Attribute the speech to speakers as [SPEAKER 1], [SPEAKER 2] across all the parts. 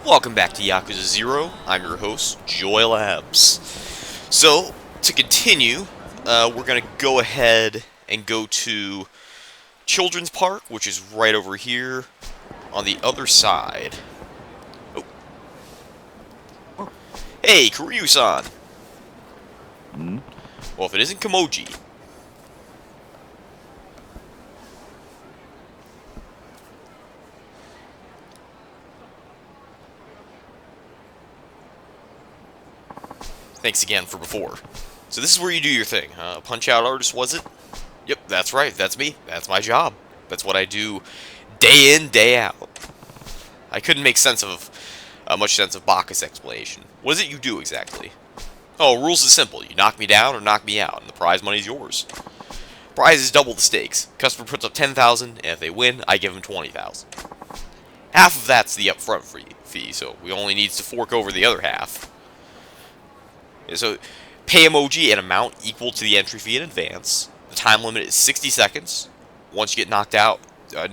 [SPEAKER 1] Welcome back to Yakuza 0. I'm your host, Joy Labs. So, to continue, we're going to go ahead and go to Children's Park, which is right over here on the other side. Oh. Hey, Kiryu-san! Well, if it isn't Kimoji. Thanks again for before. So this is where you do your thing. Punch-out artist, was it? Yep, that's right. That's me. That's my job. That's what I do day in, day out. I couldn't make much sense of Bacchus' explanation. What is it you do exactly? Oh, rules is simple. You knock me down or knock me out, and the prize money's yours. Prize is double the stakes. Customer puts up 10,000, and if they win, I give them 20,000. Half of that's the upfront fee, so we only needs to fork over the other half. So, pay emoji an amount equal to the entry fee in advance. The time limit is 60 seconds. Once you get knocked down or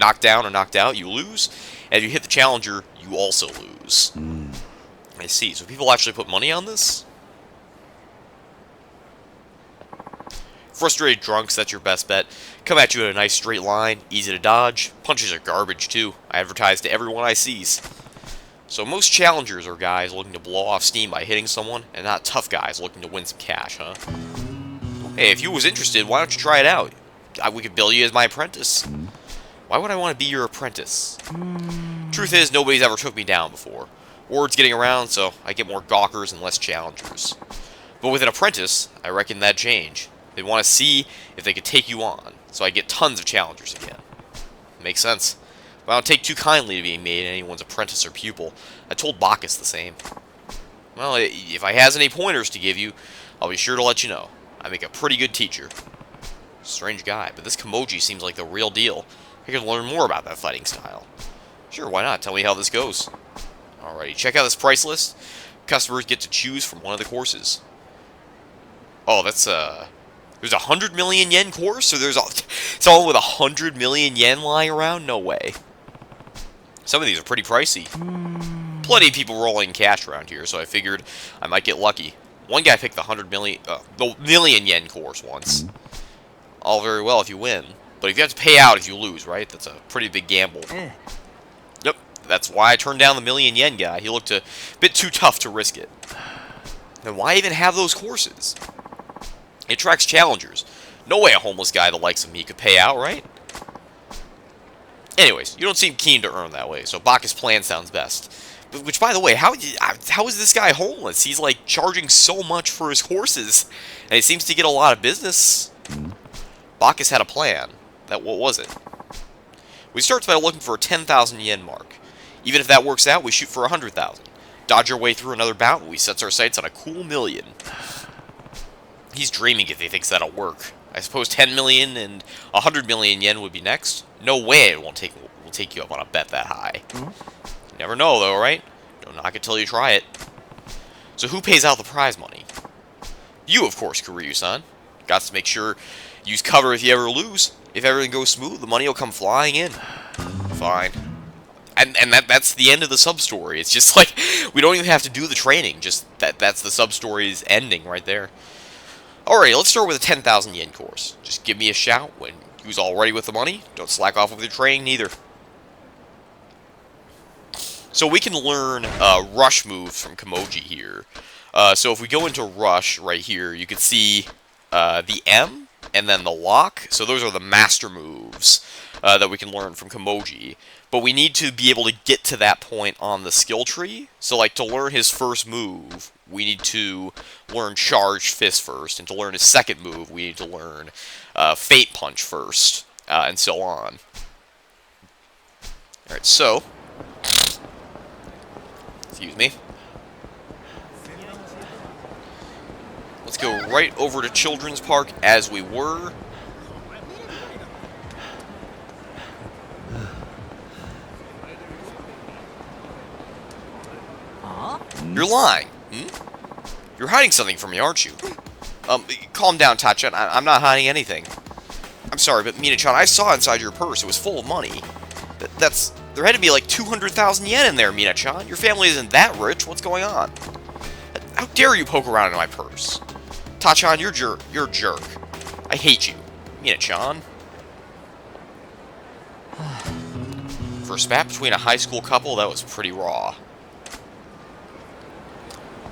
[SPEAKER 1] knocked out, you lose. And if you hit the challenger, you also lose. I see. So people actually put money on this? Frustrated drunks, that's your best bet. Come at you in a nice straight line, easy to dodge. Punches are garbage, too. I advertise to everyone I sees. So most challengers are guys looking to blow off steam by hitting someone, and not tough guys looking to win some cash, huh? Hey, if you was interested, why don't you try it out? We could bill you as my apprentice. Why would I want to be your apprentice? Truth is, nobody's ever took me down before. Word's getting around, so I get more gawkers and less challengers. But with an apprentice, I reckon that'd change. They want to see if they could take you on, so I get tons of challengers again. Makes sense. But I don't take too kindly to being made anyone's apprentice or pupil. I told Bacchus the same. Well, if I has any pointers to give you, I'll be sure to let you know. I make a pretty good teacher. Strange guy, but this Kimoji seems like the real deal. I could learn more about that fighting style. Sure, why not? Tell me how this goes. Alrighty, check out this price list. Customers get to choose from one of the courses. Oh, that's, there's a 100 million yen course? So there's someone with 100 million yen lying around? No way. Some of these are pretty pricey. Plenty of people rolling cash around here, so I figured I might get lucky. One guy picked the million yen course once. All very well if you win, but if you have to pay out if you lose, right? That's a pretty big gamble. Yep, that's why I turned down the million yen guy. He looked a bit too tough to risk it. Then why even have those courses? It attracts challengers. No way a homeless guy the likes of me could pay out, right? Anyways, you don't seem keen to earn that way, so Bacchus' plan sounds best. Which, by the way, how is this guy homeless? He's, like, charging so much for his horses, and he seems to get a lot of business. Bacchus had a plan. What was it? We start by looking for a 10,000 yen mark. Even if that works out, we shoot for 100,000. Dodge our way through another bout, and we set our sights on a cool million. He's dreaming if he thinks that'll work. I suppose 10 million and 100 million yen would be next. No way it will take you up on a bet that high. You never know, though, right? Don't knock it till you try it. So who pays out the prize money? You, of course, Kiryu-san. Got to make sure you use cover if you ever lose. If everything goes smooth, the money will come flying in. Fine. And that's the end of the sub-story. It's just like, we don't even have to do the training. Just that's the sub-story's ending right there. Alright, let's start with a 10,000 yen course. Just give me a shout when you's all ready with the money. Don't slack off with your training, neither. So we can learn rush moves from Kimoji here. So if we go into rush right here, you can see the M and then the lock. So those are the master moves that we can learn from Kimoji. But we need to be able to get to that point on the skill tree. So like to learn his first move, we need to learn Charged Fist first. And to learn his second move, we need to learn Fate Punch first. And so on. Alright, so... Excuse me. Let's go right over to Children's Park as we were. You're lying. You're hiding something from me, aren't you? Calm down, Tachan. I'm not hiding anything. I'm sorry, but Mina-chan, I saw inside your purse. It was full of money. That's There had to be like 200,000 yen in there, Mina-chan. Your family isn't that rich. What's going on? How dare you poke around in my purse? Ta-chan, you're a jerk. I hate you. Mina-chan. For a spat between a high school couple, that was pretty raw.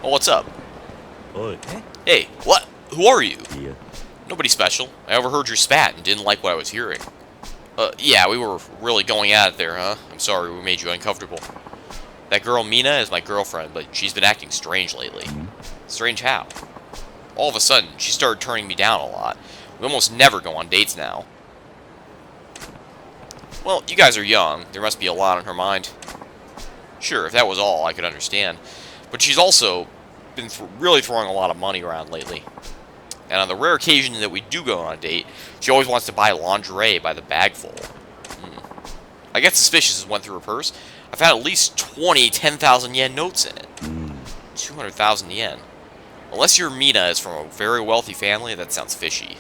[SPEAKER 1] Oh, what's up?
[SPEAKER 2] Oi.
[SPEAKER 1] Hey, what? Who are you?
[SPEAKER 2] Yeah.
[SPEAKER 1] Nobody special. I overheard your spat and didn't like what I was hearing. Yeah, we were really going at it there, huh? I'm sorry we made you uncomfortable. That girl Mina is my girlfriend, but she's been acting strange lately. Strange how? All of a sudden, she started turning me down a lot. We almost never go on dates now. Well, you guys are young. There must be a lot on her mind. Sure, if that was all, I could understand. But she's also been really throwing a lot of money around lately. And on the rare occasion that we do go on a date, she always wants to buy lingerie by the bagful. I get suspicious as I went through her purse. I found at least 20 10,000 yen notes in it. 200,000 yen. Unless your Mina is from a very wealthy family, that sounds fishy.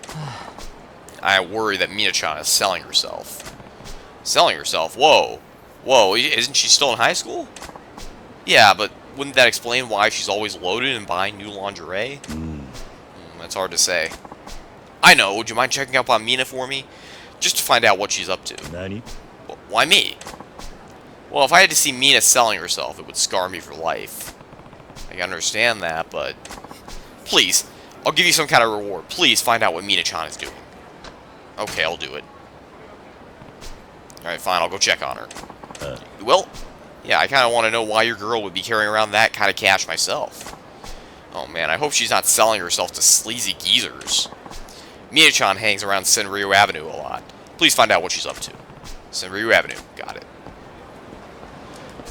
[SPEAKER 1] I worry that Mina-chan is selling herself. Selling herself? Whoa. Whoa, isn't she still in high school? Yeah, but wouldn't that explain why she's always loaded and buying new lingerie? That's hard to say. I know, would you mind checking up on Mina for me? Just to find out what she's up to.
[SPEAKER 2] Nani?
[SPEAKER 1] Why me? Well, if I had to see Mina selling herself, it would scar me for life. I can understand that, but... Please, I'll give you some kind of reward. Please find out what Mina-chan is doing. Okay, I'll do it. Alright, fine, I'll go check on her. Well, yeah, I kind of want to know why your girl would be carrying around that kind of cash myself. Oh man, I hope she's not selling herself to sleazy geezers. Mina-chan hangs around Senryu Avenue a lot. Please find out what she's up to. Senryu Avenue, got it.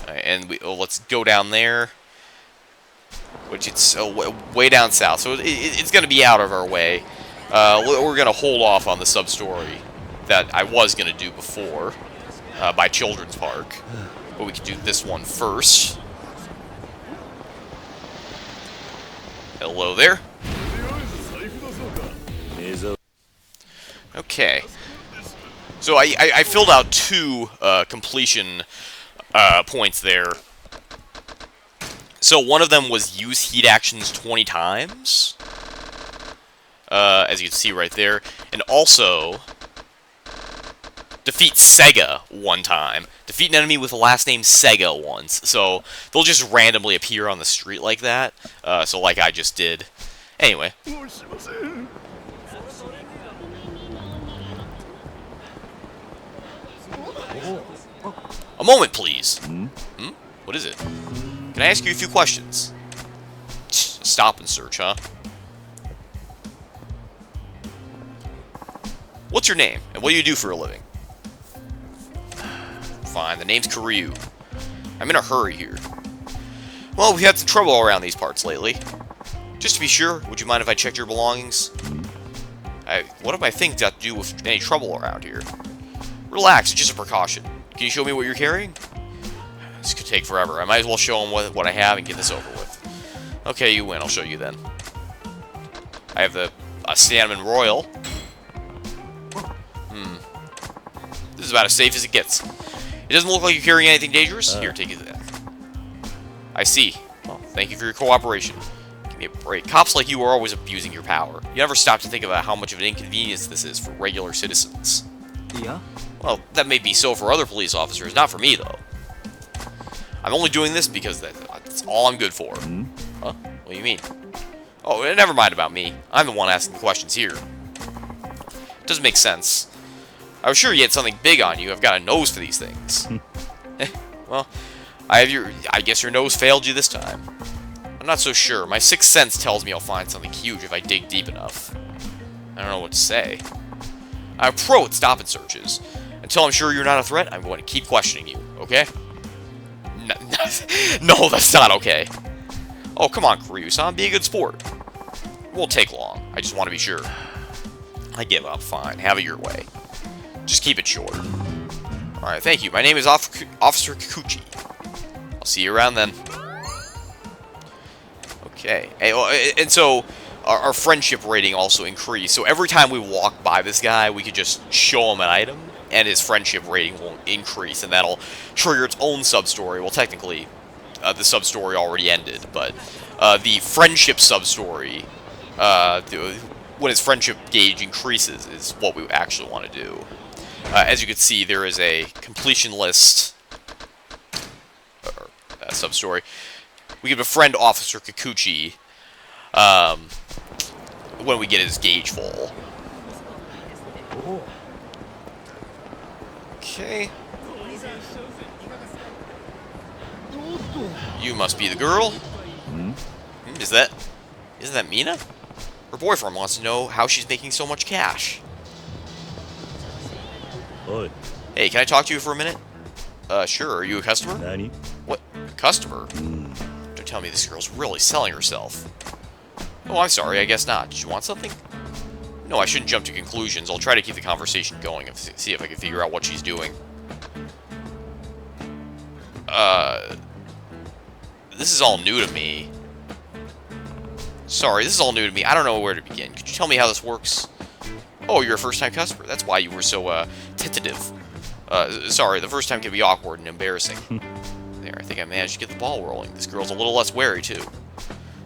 [SPEAKER 1] Alright, and let's go down there. Which it's way down south, so it's going to be out of our way. We're going to hold off on the sub-story that I was going to do before by Children's Park. But we can do this one first. Hello there. Okay. So I filled out 2 completion points there. So one of them was use heat actions 20 times. As you can see right there. And also... defeat Sega 1 time. Defeat an enemy with the last name Sega once. So, they'll just randomly appear on the street like that. So like I just did. Anyway. A moment, please. What is it? Can I ask you a few questions? Stop and search, huh? What's your name, and what do you do for a living? Fine, the name's Kiryu. I'm in a hurry here. Well, we've had some trouble around these parts lately. Just to be sure, would you mind if I checked your belongings? What have my things got to do with any trouble around here? Relax, it's just a precaution. Can you show me what you're carrying? This could take forever. I might as well show them what I have and get this over with. Okay, you win. I'll show you then. I have a Cinnamon Royal. This is about as safe as it gets. It doesn't look like you're carrying anything dangerous. Here, take it then. I see. Well, thank you for your cooperation. Give me a break. Cops like you are always abusing your power. You never stop to think about how much of an inconvenience this is for regular citizens.
[SPEAKER 3] Yeah?
[SPEAKER 1] Well, that may be so for other police officers, not for me, though. I'm only doing this because that's all I'm good for. Huh? What do you mean? Oh, never mind about me. I'm the one asking the questions here. It doesn't make sense. I was sure you had something big on you. I've got a nose for these things. Well, I guess your nose failed you this time. I'm not so sure. My sixth sense tells me I'll find something huge if I dig deep enough. I don't know what to say. I'm a pro at stop and searches. Until I'm sure you're not a threat, I'm going to keep questioning you, okay? No, that's not okay. Oh, come on, Kiryu-san. Be a good sport. It won't take long. I just want to be sure. I give up. Fine. Have it your way. Just keep it short. Alright, thank you. My name is Officer Kikuchi. I'll see you around then. Okay. And so, our friendship rating also increased. So every time we walk by this guy, we could just show him an item. and his friendship rating will increase, and that'll trigger its own sub-story. Well, technically, the sub-story already ended, but the friendship sub-story, when his friendship gauge increases, is what we actually want to do. As you can see, there is a completion list, sub-story. We can befriend Officer Kikuchi when we get his gauge full. Okay. You must be the girl. Isn't that Mina? Her boyfriend wants to know how she's making so much cash.
[SPEAKER 2] Oi.
[SPEAKER 1] Hey, can I talk to you for a minute? Sure. Are you a customer?
[SPEAKER 2] Nani?
[SPEAKER 1] What? Customer? Don't tell me this girl's really selling herself. Oh, I'm sorry. I guess not. Did you want something? No, I shouldn't jump to conclusions. I'll try to keep the conversation going and see if I can figure out what she's doing. This is all new to me. Sorry, this is all new to me. I don't know where to begin. Could you tell me how this works? Oh, you're a first-time customer. That's why you were so, tentative. Sorry, the first time can be awkward and embarrassing. There, I think I managed to get the ball rolling. This girl's a little less wary, too.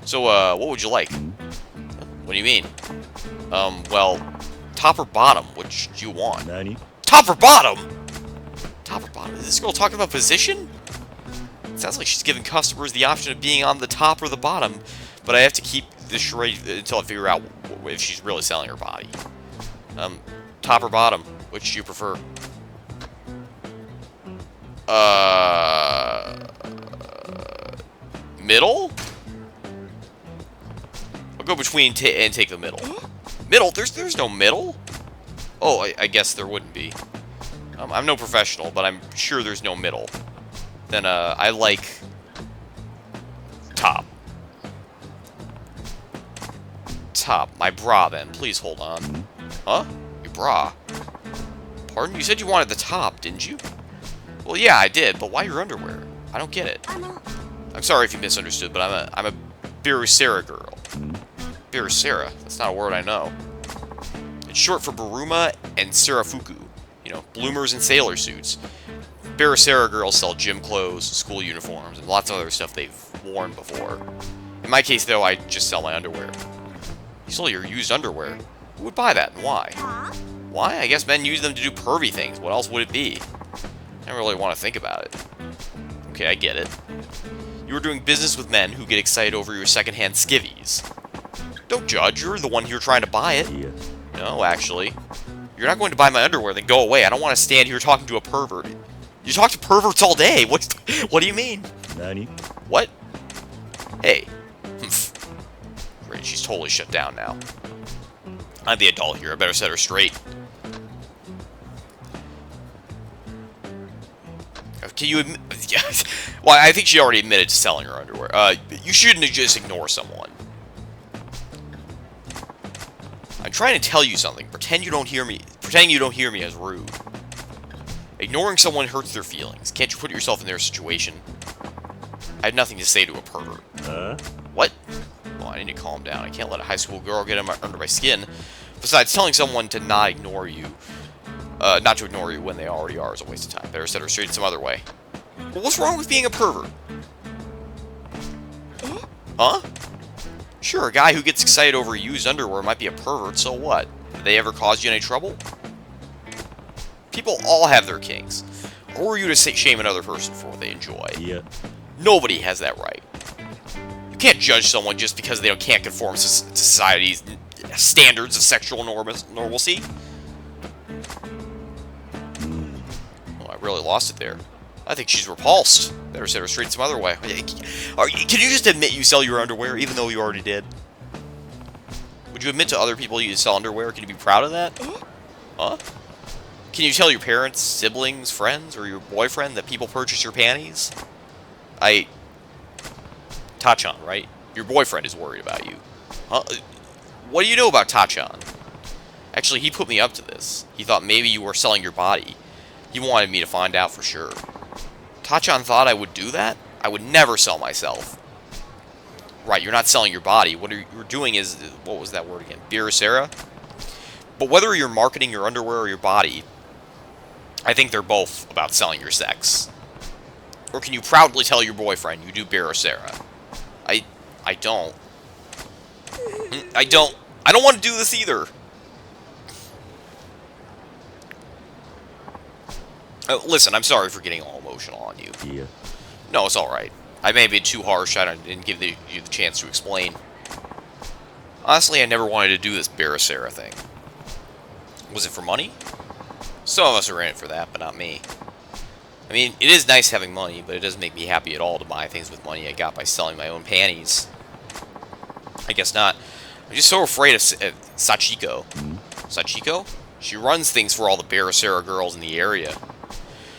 [SPEAKER 1] So, what would you like? What do you mean? Well, top or bottom? Which do you want?
[SPEAKER 2] Nani?
[SPEAKER 1] Top or bottom? Top or bottom? Is this girl talking about position? It sounds like she's giving customers the option of being on the top or the bottom, but I have to keep this charade until I figure out if she's really selling her body. Top or bottom? Which do you prefer? Middle? I'll go between and take the middle. Middle? There's no middle? Oh, I guess there wouldn't be. I'm no professional, but I'm sure there's no middle. Then, I like top. Top. My bra, then. Please hold on. Huh? Your bra? Pardon? You said you wanted the top, didn't you? Well, yeah, I did, but why your underwear? I don't get it. I'm sorry if you misunderstood, but I'm a Birusera girl. Birusera? That's not a word I know. It's short for Buruma and Serafuku. You know, bloomers and sailor suits. Birusera girls sell gym clothes, school uniforms, and lots of other stuff they've worn before. In my case, though, I just sell my underwear. You sell your used underwear? Who would buy that, and why? Why? I guess men use them to do pervy things. What else would it be? I don't really want to think about it. Okay, I get it. You are doing business with men who get excited over your secondhand skivvies. Don't judge, you're the one here trying to buy it.
[SPEAKER 2] Yeah.
[SPEAKER 1] No, actually. You're not going to buy my underwear, then go away. I don't want to stand here talking to a pervert. You talk to perverts all day. What do you mean?
[SPEAKER 2] Nani?
[SPEAKER 1] What? Hey. Great, she's totally shut down now. I'm the adult here. I better set her straight. Can you admit... Well, I think she already admitted to selling her underwear. You shouldn't just ignore someone. I'm trying to tell you something. Pretending you don't hear me is rude. Ignoring someone hurts their feelings. Can't you put yourself in their situation? I have nothing to say to a pervert. What? Well, I need to calm down. I can't let a high school girl get under my skin. Besides, telling someone to not ignore you, not to ignore you when they already are is a waste of time. Better set her straight some other way. Well, what's wrong with being a pervert? Huh? Sure, a guy who gets excited over used underwear might be a pervert, so what? Did they ever cause you any trouble? People all have their kinks. Or are you to shame another person for what they enjoy?
[SPEAKER 2] Yeah.
[SPEAKER 1] Nobody has that right. You can't judge someone just because they can't conform to society's standards of sexual normalcy. Oh, I really lost it there. I think she's repulsed. Better set her straight some other way. Can you just admit you sell your underwear, even though you already did? Would you admit to other people you sell underwear? Can you be proud of that? Huh? Can you tell your parents, siblings, friends, or your boyfriend that people purchase your panties? Tachan, right? Your boyfriend is worried about you. Huh? What do you know about Tachan? Actually, he put me up to this. He thought maybe you were selling your body. He wanted me to find out for sure. Tachan thought I would do that? I would never sell myself. Right, you're not selling your body. What you're doing is... What was that word again? Birusera? But whether you're marketing your underwear or your body, I think they're both about selling your sex. Or can you proudly tell your boyfriend you do Barasera? I don't. I don't want to do this either. Listen, I'm sorry for getting all emotional on you.
[SPEAKER 2] Yeah.
[SPEAKER 1] No, it's alright. I may have been too harsh. I didn't give you the chance to explain. Honestly, I never wanted to do this Barasera thing. Was it for money? Some of us are in it for that, but not me. I mean, it is nice having money, but it doesn't make me happy at all to buy things with money I got by selling my own panties. I guess not. I'm just so afraid of Sachiko. Sachiko? She runs things for all the Barasera girls in the area.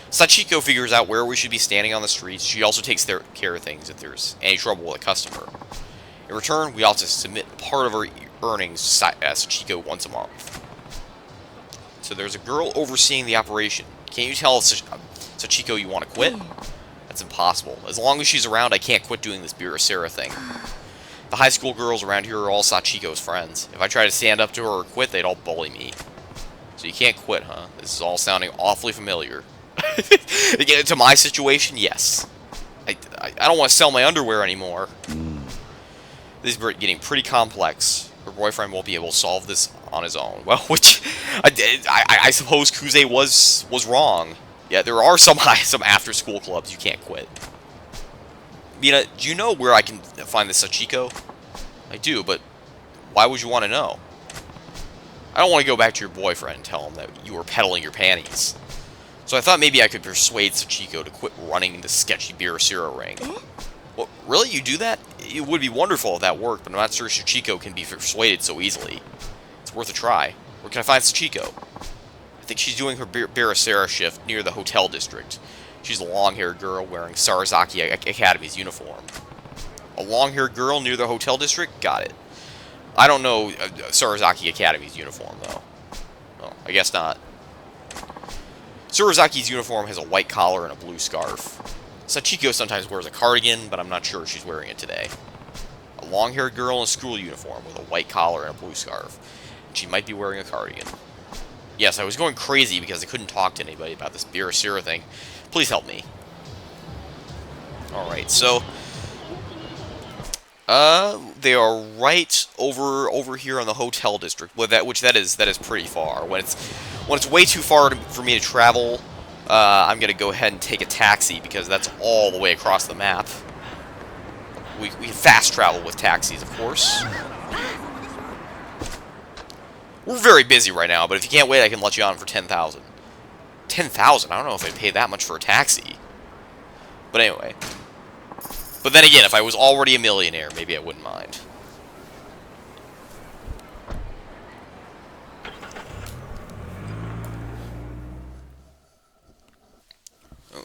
[SPEAKER 1] Sachiko figures out where we should be standing on the streets. She also takes care of things if there's any trouble with a customer. In return, we also submit part of our earnings to Sachiko once a month. So there's a girl overseeing the operation. Can't you tell Sachiko you want to quit? That's impossible. As long as she's around, I can't quit doing this Barasera thing. The high school girls around here are all Sachiko's friends. If I try to stand up to her or quit, they'd all bully me. So you can't quit, huh? This is all sounding awfully familiar. Again, to my situation, yes. I don't want to sell my underwear anymore. This is getting pretty complex. Her boyfriend won't be able to solve this on his own. Well, which I suppose Kuze was wrong. Yeah, there are some after-school clubs you can't quit. Mina, do you know where I can find this Sachiko? I do, but why would you want to know? I don't want to go back to your boyfriend and tell him that you were peddling your panties. So I thought maybe I could persuade Sachiko to quit running the sketchy Barasera ring. Well, really? You do that? It would be wonderful if that worked, but I'm not sure Sachiko can be persuaded so easily. It's worth a try. Where can I find Sachiko? I think she's doing her Barasera shift near the hotel district. She's a long-haired girl wearing Sarazaki Academy's uniform. A long-haired girl near the hotel district? Got it. I don't know Sarazaki Academy's uniform, though. Well, I guess not. Sarazaki's uniform has a white collar and a blue scarf. Sachiko sometimes wears a cardigan, but I'm not sure if she's wearing it today. A long-haired girl in a school uniform with a white collar and a blue scarf. And she might be wearing a cardigan. Yes, I was going crazy because I couldn't talk to anybody about this Barasera thing. Please help me. Alright, so they are right over here on the hotel district. Well, that is pretty far. When it's way too far for me to travel, I'm gonna go ahead and take a taxi because that's all the way across the map. We fast travel with taxis, of course. We're very busy right now, but if you can't wait, I can let you on for 10,000. 10,000? I don't know if I'd pay that much for a taxi. But anyway. But then again, if I was already a millionaire, maybe I wouldn't mind.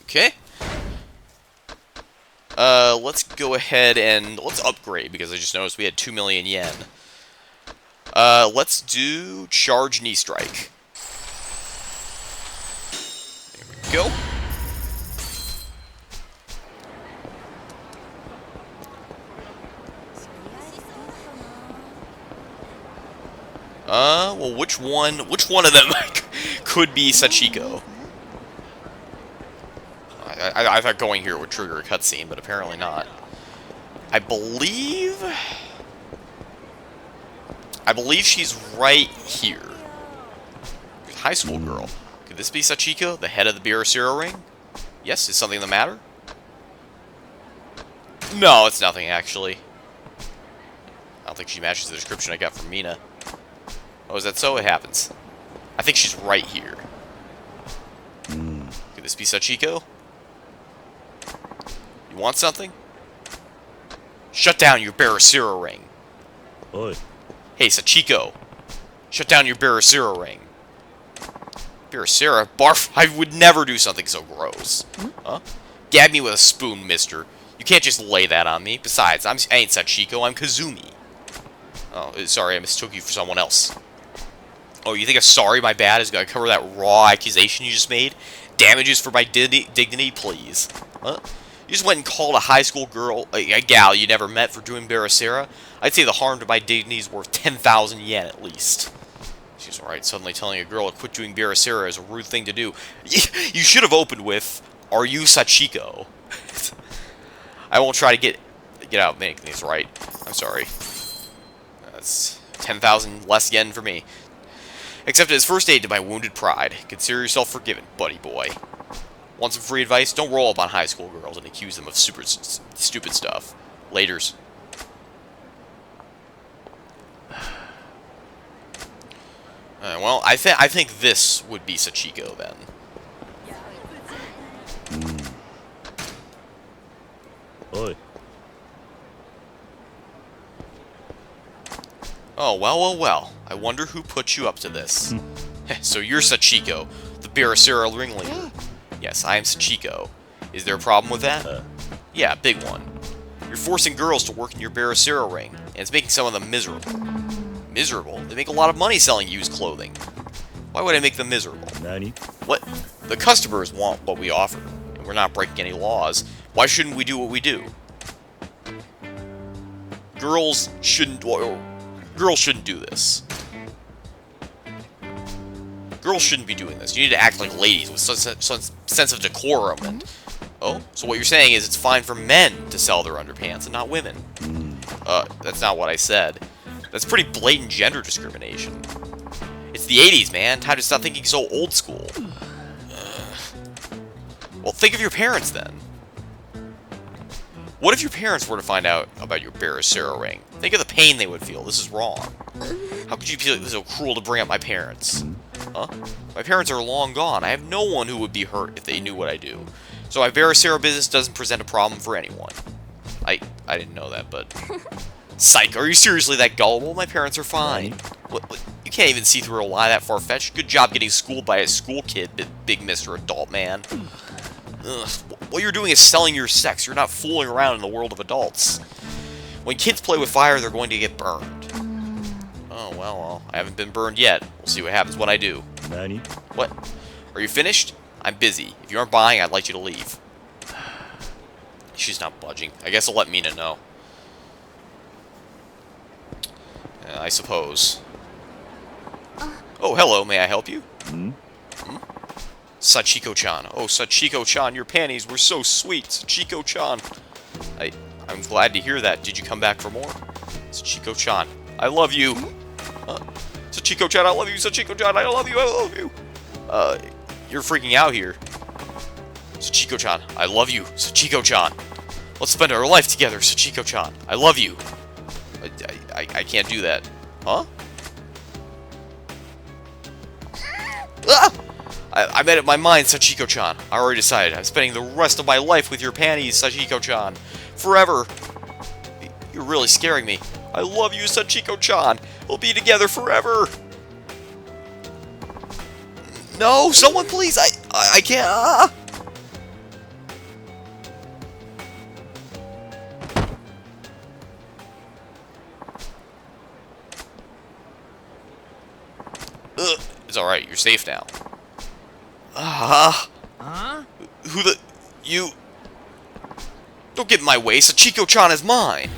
[SPEAKER 1] Okay. Let's go ahead and let's upgrade because I just noticed we had 2 million yen. Let's do charge knee strike. There we go. Well, which one of them could be Sachiko? I thought going here would trigger a cutscene, but apparently not. I believe she's right here. High school girl. Could this be Sachiko, the head of the Barasera ring? Yes, is something the matter? No, it's nothing, actually. I don't think she matches the description I got from Mina. Oh, is that so? It happens. I think she's right here. Could this be Sachiko? You want something? Shut down your Barasera ring.
[SPEAKER 2] Oi.
[SPEAKER 1] Hey, Sachiko. Shut down your Barasera ring. Barasera? Barf! I would never do something so gross. Huh? Gab me with a spoon, mister. You can't just lay that on me. Besides, I ain't Sachiko, I'm Kazumi. Oh, sorry, I mistook you for someone else. Oh, you think a sorry, my bad, is gonna cover that raw accusation you just made? Damages for my dignity, please. Huh? You just went and called a high school girl, a gal you never met for doing Barasera? I'd say the harm to my dignity is worth 10,000 yen at least. She's alright. Suddenly telling a girl to quit doing Barasera is a rude thing to do. You should have opened with, "Are you Sachiko?" I won't try to get out making these right. I'm sorry. That's 10,000 less yen for me. Except as first aid to my wounded pride. Consider yourself forgiven, buddy boy. Want some free advice? Don't roll up on high school girls and accuse them of stupid stuff. Laters. Well, I think this would be Sachiko then.
[SPEAKER 2] Oi.
[SPEAKER 1] Oh, well. I wonder who put you up to this. So you're Sachiko, the Barasera ringleader. Yes, I am Sachiko. Is there a problem with that? Yeah, big one. You're forcing girls to work in your Barasera ring, and it's making some of them miserable. Miserable? They make a lot of money selling used clothing. Why would I make them miserable?
[SPEAKER 2] Nani?
[SPEAKER 1] What? The customers want what we offer, and we're not breaking any laws. Why shouldn't we do what we do? Girls shouldn't do this. Girls shouldn't be doing this. You need to act like ladies with some sense of decorum. And oh, so what you're saying is it's fine for men to sell their underpants and not women? That's not what I said. That's pretty blatant gender discrimination. It's the 80s, man. Time to stop thinking so old school. Well, think of your parents then. What if your parents were to find out about your Barasera ring? Think of the pain they would feel. This is wrong. How could you feel so cruel to bring up my parents? Huh? My parents are long gone. I have no one who would be hurt if they knew what I do. So my Barasera business doesn't present a problem for anyone. I didn't know that, but... Psych, are you seriously that gullible? My parents are fine. What, you can't even see through a lie that far-fetched. Good job getting schooled by a school kid, big Mr. Adult Man. Ugh. What you're doing is selling your sex. You're not fooling around in the world of adults. When kids play with fire, they're going to get burned. Oh, well, I haven't been burned yet. We'll see what happens when I do.
[SPEAKER 2] Nani?
[SPEAKER 1] What? Are you finished? I'm busy. If you aren't buying, I'd like you to leave. She's not budging. I guess I'll let Mina know. I suppose. Oh, hello. May I help you? Sachiko-chan. Oh, Sachiko-chan, your panties were so sweet. Sachiko-chan. I'm glad to hear that. Did you come back for more? Sachiko-chan, I love you. Sachiko-chan, I love you. Sachiko-chan, I love you. I love you. You're freaking out here. Sachiko-chan, I love you. Sachiko-chan. Let's spend our life together, Sachiko-chan. I love you. I can't do that. Huh? Ah! I made up my mind, Sachiko-chan. I already decided. I'm spending the rest of my life with your panties, Sachiko-chan. Forever. You're really scaring me. I love you, Sachiko-chan. We'll be together forever. No, someone please. I can't. Ah! It's alright, you're safe now. Who the... You... Don't get in my way, Sachiko-chan is mine!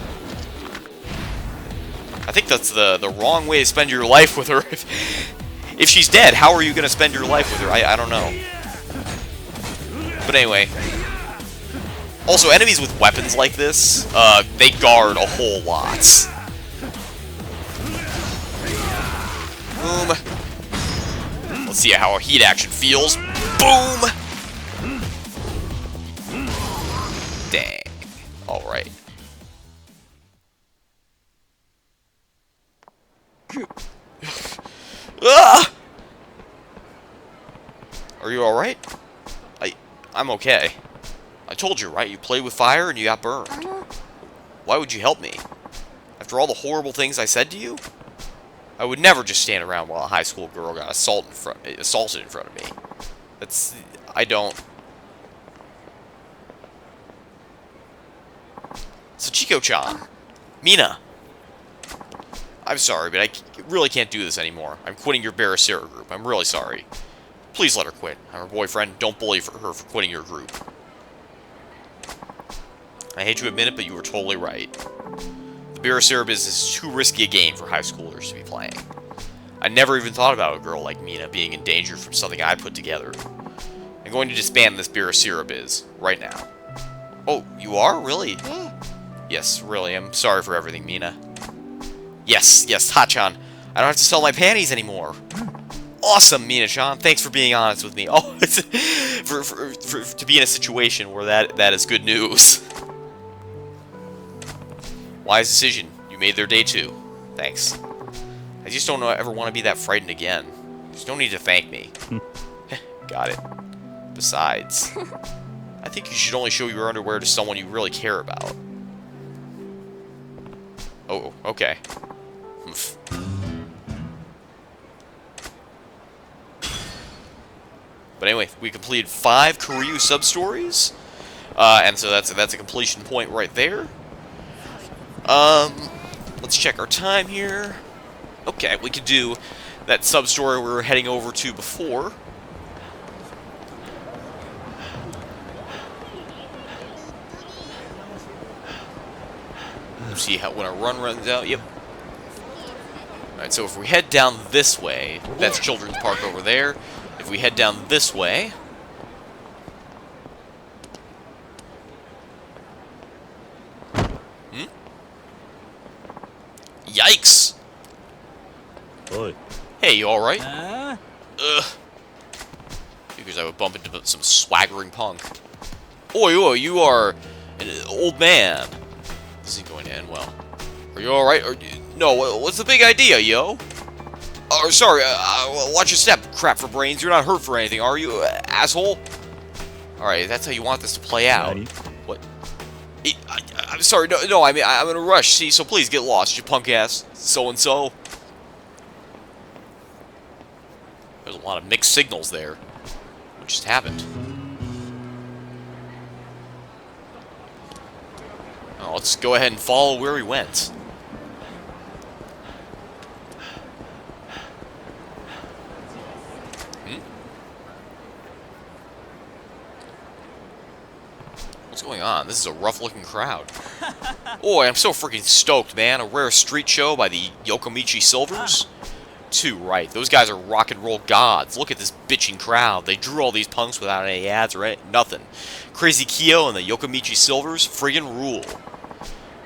[SPEAKER 1] I think that's the wrong way to spend your life with her. If she's dead, how are you going to spend your life with her? I don't know. But anyway. Also, enemies with weapons like this, they guard a whole lot. Boom. Let's see how a heat action feels. Boom! Dang. Alright. Ah! Are you alright? I'm okay. I told you, right? You played with fire and you got burned. Why would you help me? After all the horrible things I said to you? I would never just stand around while a high school girl got assaulted in front of me. I don't... Sachiko-chan. Mina. I'm sorry, but I really can't do this anymore. I'm quitting your Barasera group. I'm really sorry. Please let her quit. I'm her boyfriend. Don't bully her for quitting your group. I hate to admit it, but you were totally right. The Barasera business is too risky a game for high schoolers to be playing. I never even thought about a girl like Mina being in danger from something I put together. I'm going to disband this beer of syrup right now. Oh, you are? Really? Yes, really. I'm sorry for everything, Mina. Yes, Tachan. I don't have to sell my panties anymore. Awesome, Mina-chan. Thanks for being honest with me. Oh, to be in a situation where that is good news. Wise decision. You made their day too. Thanks. I just don't ever want to be that frightened again. There's no need to thank me. Got it. Besides, I think you should only show your underwear to someone you really care about. Oh, okay. But anyway, we completed 5 Kiryu sub-stories. And so that's a completion point right there. Let's check our time here. Okay, we could do that sub-story we were heading over to before. Let's see how when our run runs out. Yep. Alright, so if we head down this way, that's Children's Park over there. If we head down this way... Yikes!
[SPEAKER 2] Oi.
[SPEAKER 1] Hey, you alright? Ugh. Because I would bump into some swaggering punk. Oi, you are an old man. This isn't going to end well. Are you alright? No, what's the big idea, yo? Oh, sorry, watch your step, crap for brains. You're not hurt for anything, are you, asshole? Alright, that's how you want this to play out. What? I'm sorry, no, I mean, I'm in a rush, see, so please get lost, you punk ass so-and-so. There's a lot of mixed signals there. What just happened? Oh, let's go ahead and follow where we went. What's going on? This is a rough-looking crowd. Boy, I'm so freaking stoked, man. A rare street show by the Yokomichi Silvers. Too right. Those guys are rock and roll gods. Look at this bitching crowd. They drew all these punks without any ads or nothing. Crazy Kyo and the Yokomichi Silvers friggin' rule.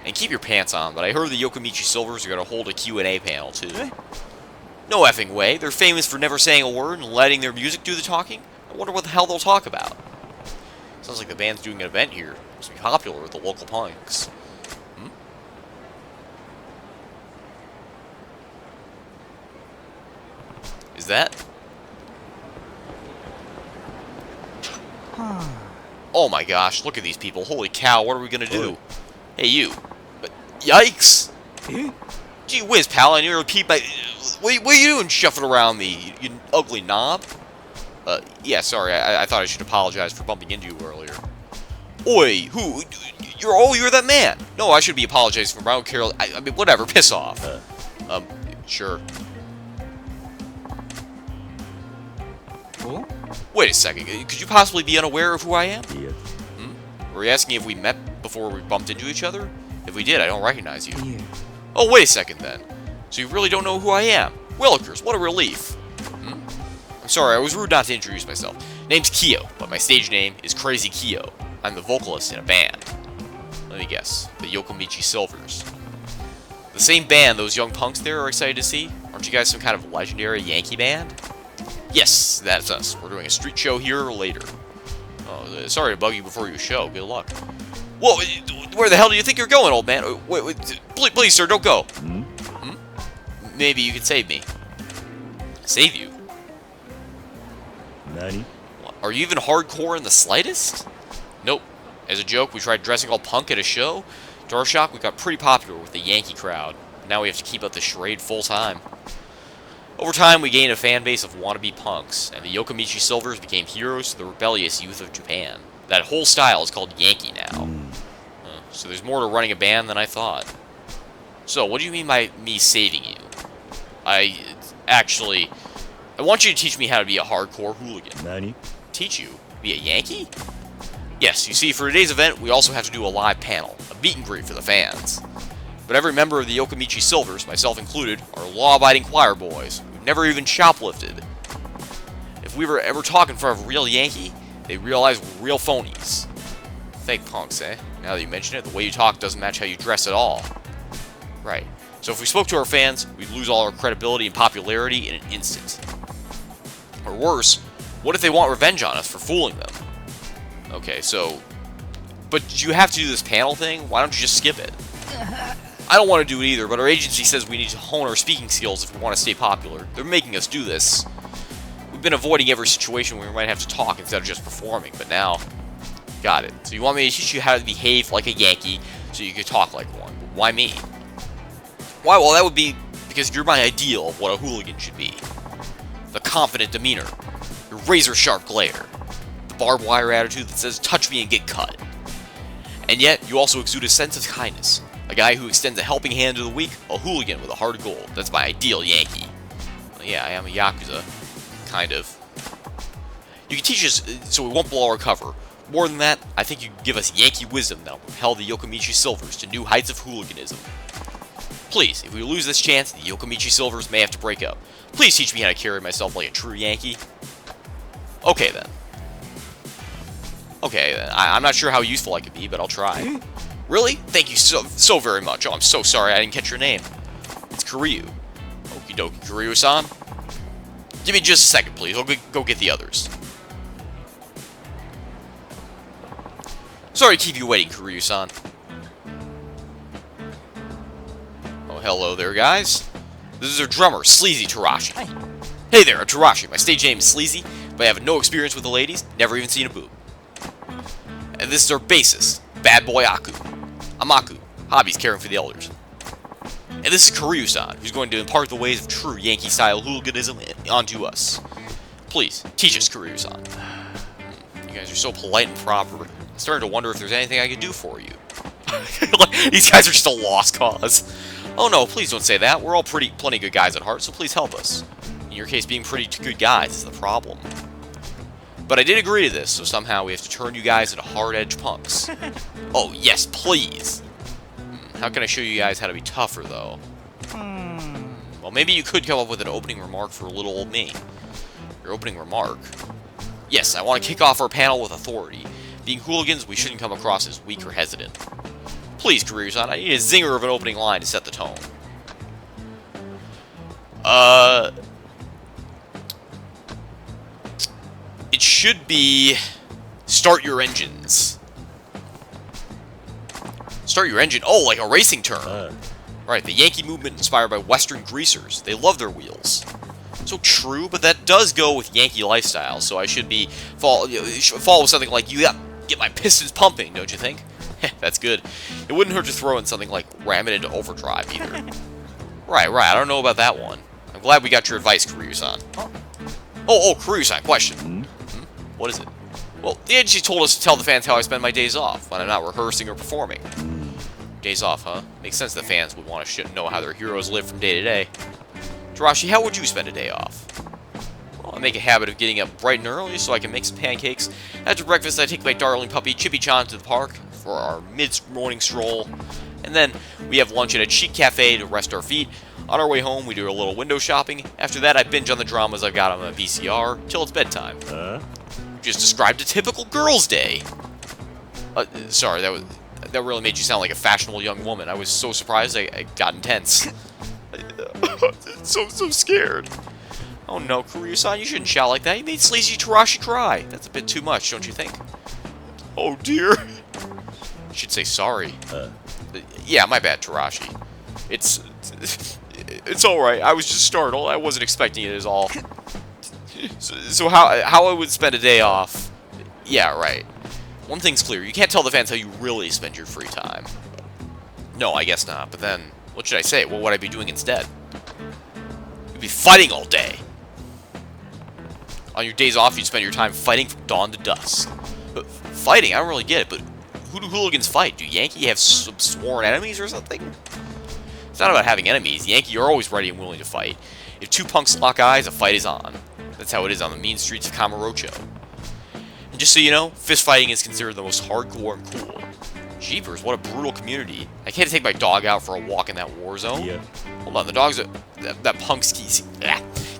[SPEAKER 1] And keep your pants on, but I heard the Yokomichi Silvers are going to hold a Q&A panel, too. No effing way. They're famous for never saying a word and letting their music do the talking. I wonder what the hell they'll talk about. Sounds like the band's doing an event here. Must be popular with the local punks. Is that? Oh my gosh, look at these people. Holy cow, what are we gonna do? Hey, you. Yikes! Gee whiz, pal, I need to repeat my... What are you doing shuffling around me, you ugly knob? Yeah, sorry, I thought I should apologize for bumping into you earlier. Oi, who? You're that man! No, I should be apologizing for my own Carol. I mean, whatever, piss off. Sure. Wait a second, could you possibly be unaware of who I am?
[SPEAKER 2] Yeah.
[SPEAKER 1] Were you asking if we met before we bumped into each other? If we did, I don't recognize you.
[SPEAKER 2] Yeah.
[SPEAKER 1] Oh, wait a second then. So you really don't know who I am? Willikers, what a relief. I'm sorry, I was rude not to introduce myself. Name's Kyo, but my stage name is Crazy Kyo. I'm the vocalist in a band. Let me guess, the Yokomichi Silvers. The same band those young punks there are excited to see? Aren't you guys some kind of legendary Yankee band? Yes, that's us. We're doing a street show here later. Oh, sorry to bug you before your show. Good luck. Whoa, where the hell do you think you're going, old man? Wait, please, sir, don't go. Maybe you can save me. Save you?
[SPEAKER 2] Nani?
[SPEAKER 1] Are you even hardcore in the slightest? Nope. As a joke, we tried dressing all punk at a show. To our shock, we got pretty popular with the Yankee crowd. Now we have to keep up the charade full time. Over time, we gained a fan base of wannabe punks, and the Yokomichi Silvers became heroes to the rebellious youth of Japan. That whole style is called Yankee now. So there's more to running a band than I thought. So, what do you mean by me saving you? I want you to teach me how to be a hardcore hooligan.
[SPEAKER 2] Nani?
[SPEAKER 1] Teach you? Be a Yankee? Yes, you see, for today's event, we also have to do a live panel, a meet and greet for the fans. But every member of the Yokomichi Silvers, myself included, are law-abiding choir boys who never even shoplifted. If we were ever talking for a real Yankee, they realize we're real phonies. Fake punks, eh? Now that you mention it, the way you talk doesn't match how you dress at all. Right. So if we spoke to our fans, we'd lose all our credibility and popularity in an instant. Or worse, what if they want revenge on us for fooling them? Okay, so... But you have to do this panel thing? Why don't you just skip it? I don't want to do it either, but our agency says we need to hone our speaking skills if we want to stay popular. They're making us do this. We've been avoiding every situation where we might have to talk instead of just performing, but now... Got it. So you want me to teach you how to behave like a Yankee so you can talk like one. Why me? Why? Well, that would be because you're my ideal of what a hooligan should be. The confident demeanor. Your razor-sharp glare. The barbed wire attitude that says, touch me and get cut. And yet, you also exude a sense of kindness. A guy who extends a helping hand to the weak, a hooligan with a heart of gold. That's my ideal Yankee. Well, yeah, I am a Yakuza. Kind of. You can teach us so we won't blow our cover. More than that, I think you can give us Yankee wisdom that will propel the Yokomichi Silvers to new heights of hooliganism. Please, if we lose this chance, the Yokomichi Silvers may have to break up. Please teach me how to carry myself like a true Yankee. Okay, then. Okay, then. I'm not sure how useful I could be, but I'll try. Really? Thank you so very much. Oh, I'm so sorry I didn't catch your name. It's Kiryu. Okie dokie, Kiryu-san. Give me just a second, please. I'll go get the others. Sorry to keep you waiting, Kiryu-san. Oh, hello there, guys. This is our drummer, Sleazy Tarashi. Hey there, I'm Tarashi. My stage name is Sleazy, but I have no experience with the ladies, never even seen a boob. And this is our bassist, Bad Boy Aku. I'm Aku, hobbies caring for the elders. And this is Kiryu-san, who's going to impart the ways of true Yankee-style hooliganism onto us. Please, teach us, Kiryu-san. You guys are so polite and proper. I'm starting to wonder if there's anything I could do for you. These guys are just a lost cause. Oh no, please don't say that. We're all plenty good guys at heart, so please help us. In your case, being pretty good guys is the problem. But I did agree to this, so somehow we have to turn you guys into hard-edged punks. Oh, yes, please. How can I show you guys how to be tougher, though? Well, maybe you could come up with an opening remark for little old me. Your opening remark? Yes, I want to kick off our panel with authority. Being hooligans, we shouldn't come across as weak or hesitant. Please, Kiryu-san, I need a zinger of an opening line to set the tone. It should be... Start your engines. Start your engine? Oh, like a racing term. Right, the Yankee movement inspired by Western greasers. They love their wheels. So true, but that does go with Yankee lifestyle, so I should be... follow with something like, you get my pistons pumping, don't you think? That's good. It wouldn't hurt to throw in something like ram it into overdrive, either. Right, I don't know about that one. I'm glad we got your advice, Kiryu-san. Oh, Kiryu-san, question. What is it? Well, the agency told us to tell the fans how I spend my days off, when I'm not rehearsing or performing. Days off, huh? Makes sense the fans would want to know how their heroes live from day to day. Tarashi, how would you spend a day off? Well, I make a habit of getting up bright and early so I can make some pancakes. After breakfast, I take my darling puppy, Chippy-chan, to the park for our mid-morning stroll. And then we have lunch at a chic cafe to rest our feet. On our way home, we do a little window shopping. After that, I binge on the dramas I've got on my VCR till it's bedtime. Just described a typical girl's day. Sorry, that really made you sound like a fashionable young woman. I was so surprised I got intense. so scared. Oh no, Kiryu-san, you shouldn't shout like that. You made Sleazy Tarashi cry. That's a bit too much, don't you think? Oh dear. You should say sorry. Yeah, my bad, Tarashi. It's alright. I was just startled. I wasn't expecting it at all. So how I would spend a day off? Yeah, right. One thing's clear. You can't tell the fans how you really spend your free time. No, I guess not. But then, what should I say? What would I be doing instead? You'd be fighting all day. On your days off, you'd spend your time fighting from dawn to dusk. But fighting? I don't really get it, but who do hooligans fight? Do Yankee have some sworn enemies or something? It's not about having enemies. Yankee are always ready and willing to fight. If two punks lock eyes, a fight is on. That's how it is on the mean streets of Kamurocho. And just so you know, fist fighting is considered the most hardcore and cool. Jeepers, what a brutal community. I can't take my dog out for a walk in that war zone.
[SPEAKER 2] Yeah.
[SPEAKER 1] Hold on, the dogs that punks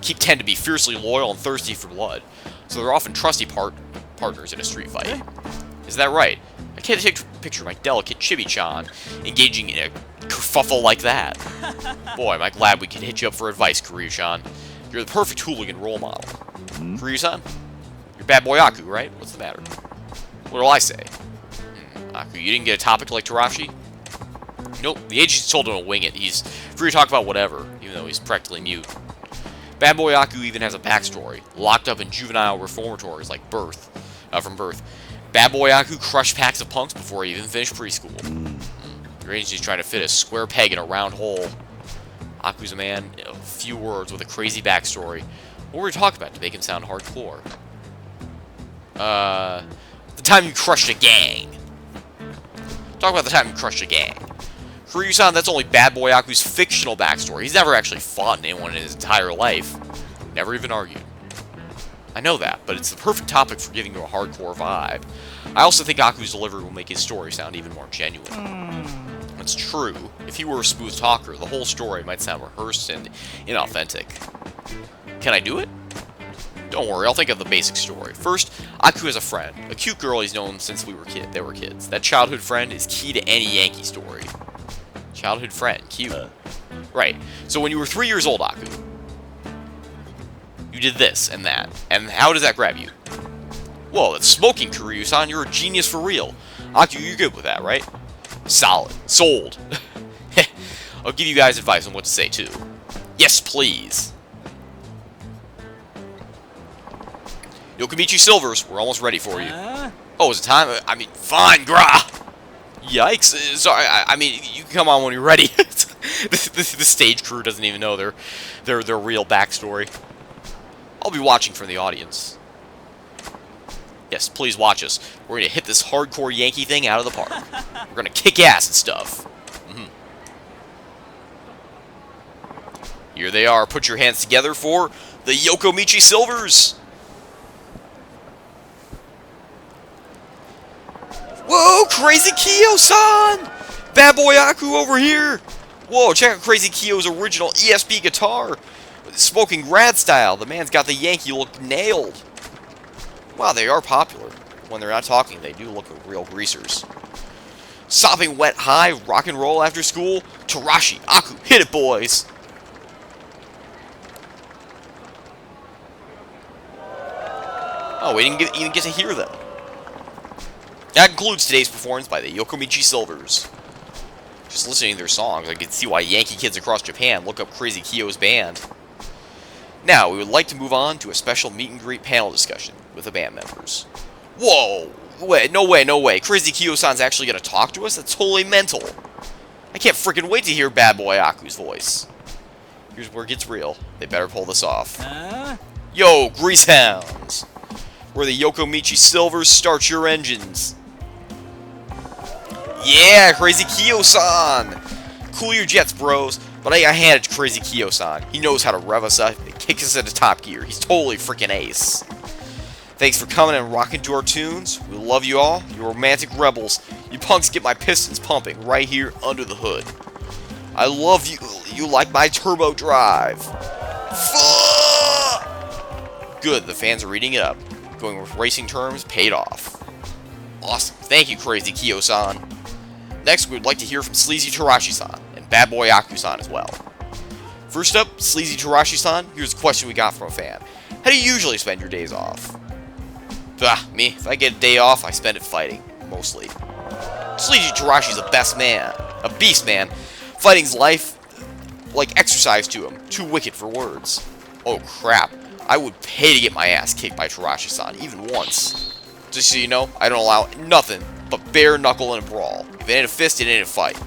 [SPEAKER 1] tend to be fiercely loyal and thirsty for blood, so they're often trusty partners in a street fight. Is that right? I can't picture my delicate Chibi-chan engaging in a kerfuffle like that. Boy, am I glad we could hit you up for advice, Kiryu-chan. You're the perfect hooligan role model. Kiryu-san? You're bad boy Aku, right? What's the matter? What'll I say? Aku, you didn't get a topic like Tarashi? Nope, the agency told him to wing it. He's free to talk about whatever, even though he's practically mute. Bad boy Aku even has a backstory, locked up in juvenile reformatories like from birth. Bad boy Aku crushed packs of punks before he even finished preschool. Your agency's trying to fit a square peg in a round hole. Aku's a man of few words with a crazy backstory. What were we talking about to make him sound hardcore? The time you crushed a gang. Talk about the time you crushed a gang. Kiryu-san, that's only Bad Boy Aku's fictional backstory. He's never actually fought anyone in his entire life. Never even argued. I know that, but it's the perfect topic for giving you a hardcore vibe. I also think Aku's delivery will make his story sound even more genuine. It's true. If he were a smooth talker, the whole story might sound rehearsed and inauthentic. Can I do it? Don't worry, I'll think of the basic story. First, Aku has a friend, a cute girl he's known since they were kids. That childhood friend is key to any Yankee story. Childhood friend, cute. Right, so when you were 3 years old, Aku, you did this and that. And how does that grab you? Whoa, that's smoking, Kiryu-san. You're a genius for real. Aku, you're good with that, right? Solid. Sold. I'll give you guys advice on what to say, too. Yes, please. Yokomichi Silvers, we're almost ready for you. Oh, is it time? I mean, fine, grah! Yikes. Sorry, I mean, you can come on when you're ready. the stage crew doesn't even know their real backstory. I'll be watching from the audience. Yes, please watch us. We're going to hit this hardcore Yankee thing out of the park. We're going to kick ass and stuff. Here they are. Put your hands together for the Yokomichi Silvers. Whoa, Crazy Kyo-san! Bad boy Aku over here. Whoa, check out Crazy Kyo's original ESP guitar. Smoking rad style. The man's got the Yankee look nailed. Wow, they are popular. When they're not talking, they do look like real greasers. Sopping wet high, rock and roll after school. Tarashi, Aku, hit it, boys. Oh, we didn't even get to hear them. That concludes today's performance by the Yokomichi Silvers. Just listening to their songs, I can see why Yankee kids across Japan look up Crazy Kyo's band. Now, we would like to move on to a special meet and greet panel discussion with the band members. Whoa! Wait, no way, no way. Crazy Kyo-san's actually gonna talk to us? That's totally mental. I can't freaking wait to hear Bad Boy Aku's voice. Here's where it gets real. They better pull this off. Yo, Grease Hounds! We're the Yokomichi Silvers. Start your engines. Yeah, Crazy Kyo-san! Cool your jets, bros. But I hand it to Crazy Kyo-san. He knows how to rev us up and kick us into top gear. He's totally freaking ace. Thanks for coming and rocking to our tunes. We love you all. You romantic rebels. You punks get my pistons pumping right here under the hood. I love you. You like my turbo drive. Good, the fans are reading it up. Going with racing terms paid off. Awesome. Thank you, Crazy Kyo-san. Next, we would like to hear from Sleazy Tarashi-san and Bad Boy Aku-san as well. First up, Sleazy Tarashi-san, here's a question we got from a fan. How do you usually spend your days off? Me, if I get a day off, I spend it fighting, mostly. Sleazy Tarashi's the best man. A beast, man. Fighting's life, like exercise to him. Too wicked for words. Oh, crap. I would pay to get my ass kicked by Tarashi-san, even once. Just so you know, I don't allow nothing but bare knuckle in a brawl. If it ain't a fist, it ain't a fight.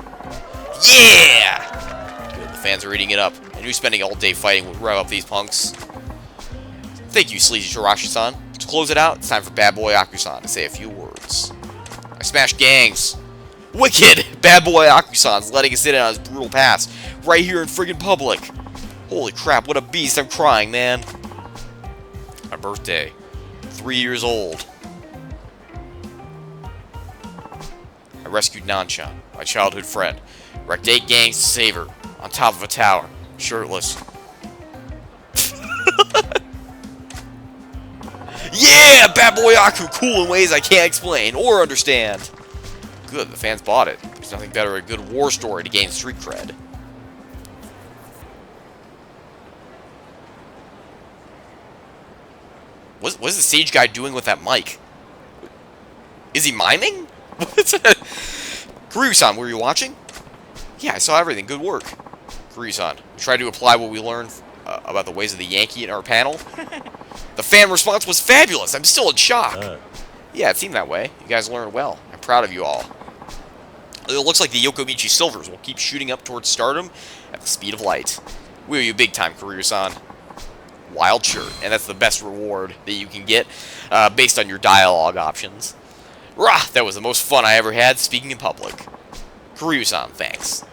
[SPEAKER 1] Yeah! Good, the fans are eating it up. And you spending all day fighting would rev up these punks. Thank you, Sleazy Tarashi-san. To close it out, it's time for Bad Boy Aku-san to say a few words. I smash gangs. Wicked! Bad Boy Aku-san's letting us in on his brutal past right here in friggin' public. Holy crap, what a beast. I'm crying, man. My birthday. 3 years old. I rescued Nanchan, my childhood friend. Wrecked 8 gangs to save her. On top of a tower. Shirtless. Yeah, Bad Boy Aku, cool in ways I can't explain or understand. Good, the fans bought it. There's nothing better than a good war story to gain street cred. What is the stage guy doing with that mic? Is he miming? Kuryu-san, were you watching? Yeah, I saw everything. Good work. Kuryu-san, we tried to apply what we learned about the ways of the Yankee in our panel. The fan response was fabulous. I'm still in shock. Yeah, it seemed that way. You guys learned well. I'm proud of you all. It looks like the Yokomichi Silvers will keep shooting up towards stardom at the speed of light. We owe you big time, Kuryu-san. Wild shirt, and that's the best reward that you can get based on your dialogue options. Rah! That was the most fun I ever had speaking in public. Kuryu-san, thanks.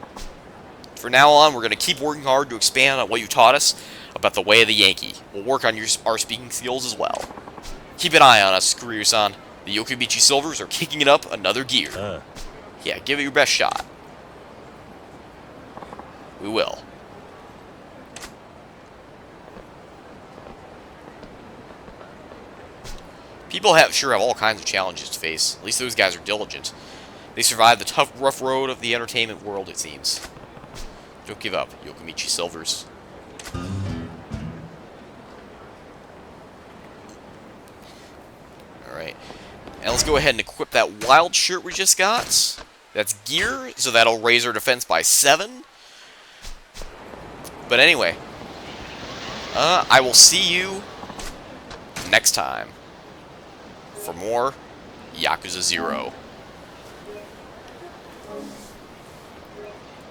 [SPEAKER 1] For now on, we're going to keep working hard to expand on what you taught us about the way of the Yankee. We'll work on our speaking skills as well. Keep an eye on us, Kuryu-san. The Yokomichi Silvers are kicking it up another gear. Yeah, give it your best shot. We will. People sure have all kinds of challenges to face. At least those guys are diligent. They survive the tough, rough road of the entertainment world, it seems. Don't give up, Yokomichi Silvers. Alright. And let's go ahead and equip that wild shirt we just got. That's gear, so that'll raise our defense by 7. But anyway. I will see you next time for more Yakuza 0.